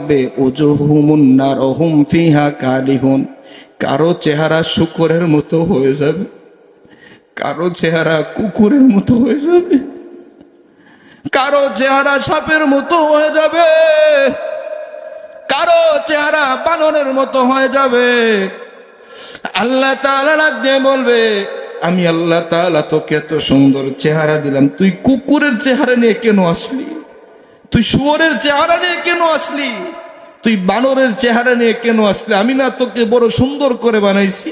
লাগবে উজুহুমুন নার হুম ফিহা কালিহুন। কারো চেহারা শুকরের মতো হয়ে যাবে, কারো চেহারা কুকুরের মতো হয়ে যাবে, কারো চেহারা সাপের মতো হয়ে যাবে, কারো চেহারা বানরের মতো হয়ে যাবে। আল্লাহ তাআলা ডাক দিয়ে বলবে, আমি আল্লাহ তাআলা তোকে এত সুন্দর চেহারা দিলাম, তুই কুকুরের চেহারা নিয়ে কেন আসলি? তুই শুয়োরের চেহারা নিয়ে কেন আসলি? তুই বানরের চেহারা নিয়ে কেন আসলি? আমি না তোকে বড় সুন্দর করে বানাইছি?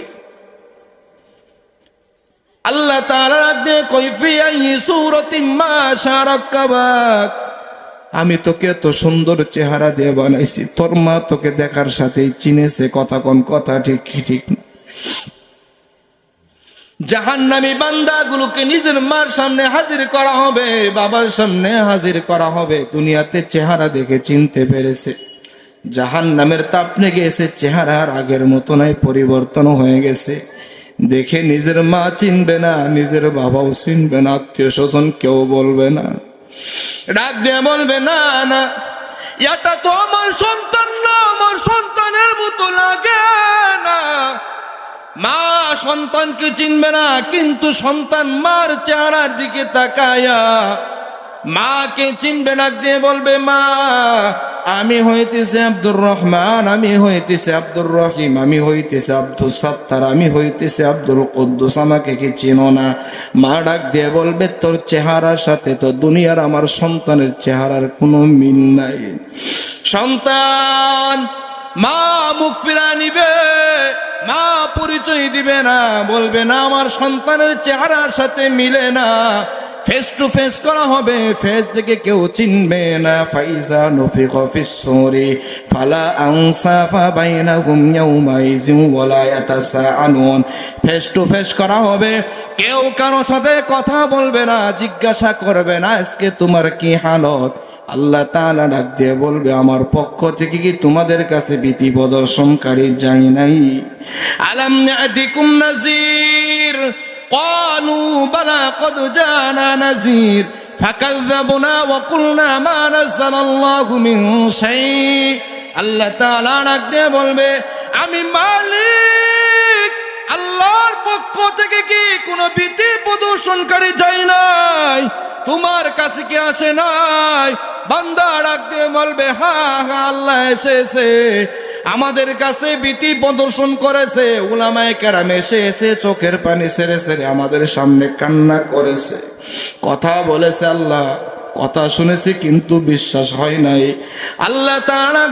আল্লাহ তাআলা ডাক দিয়ে কৈফিয়া সূরাতিন মা শারাকাবাক, আমি তোকে এত সুন্দর চেহারা দিয়ে বানাইছি, তোর মা তোকে দেখার সাথেই চিনেছে। কথা কোন কথা ঠিক কি ঠিক না? জাহান্নামী বান্দাগুলোকে নিজের মার সামনে হাজির করা হবে, বাবার সামনে হাজির করা হবে। দুনিয়াতে চেহারা দেখে চিনতে পেরেছে, জাহান্নামের তাপ লেগে গেছে, চেহারার আগের মতো নাই, পরিবর্তন হয়ে গেছে। দেখে নিজের মা চিনবে না, নিজের বাবাও চিনবে না, আত্মীয় স্বজন কেউ বলবে না। ডাক দিয়ে বলবে, না না, এটা তো আমার সন্তান না, আমার সন্তানের মতো লাগে না। মা সন্তানকে চিনবে না, কিন্তু সন্তান মার চেহারার দিকে তাকায়া মাকে চিনবে। ডাক দিয়ে বলবে, মা আমি হইতেছে আব্দুর রহমান, আমি হইতেছে আব্দুর রহিম, আমি হইতেছে আব্দুল সাত্তার, আমি হইতেছে আব্দুল কুদ্দুস, আমাকে কি চিনো না? মা ডাক দিয়ে বলবে, তোর চেহারার সাথে তো দুনিয়ার আমার সন্তানের চেহারার কোনো মিল নাই। সন্তান মা মুখ ফিরা নিবে, মা পরিচয় দিবে না, বলবে না আমার সন্তানের চেহারার সাথে মিলে না। ফেস টু ফেস করা হবে, ফেস দেখে কেউ চিনবে না। ফাইজা নুফিখা ফিস সূরি ফালা আনসাফা বাইনাহুম ইয়াউমাইযিন ওয়ালা ইয়াতাসাআলুন। ফেস টু ফেস করা হবে, কেউ কারো সাথে কথা বলবে না, জিজ্ঞাসা করবে না আজকে তোমার কি হালত। আল্লাহ তাআলা ডাক দিয়ে বলবে, আমার পক্ষ থেকে কি তোমাদের কাছে ভীতি প্রদর্শনকারী যাই নাই? আলাম ইয়াতিকুম নাযীর قالوا بلى قد جاءنا نذير فكذبنا وقلنا ما نزل الله من شيء। আল্লাহ তাআলা ডাক দিয়ে বলবে, আমি মালিক আল্লাহর পক্ষ থেকে কি কোনো ভীতি প্রদর্শনকারী যাই নাই? তোমার কাছে কি আসে নাই? বান্দা ডাক দিয়ে বলবে, হ্যাঁ হ্যাঁ আল্লাহ এসেছে, আমাদের কাছে ভীতি প্রদর্শন করেছে। উলামায়ে কেরাম এসে চোখের পানি ছেড়ে ছেড়ে আমাদের সামনে কান্না করেছে, কথা বলেছে। আল্লাহ কথা শুনেছি কিন্তু বিশ্বাস হয় নাই। আল্লাহ তাআলা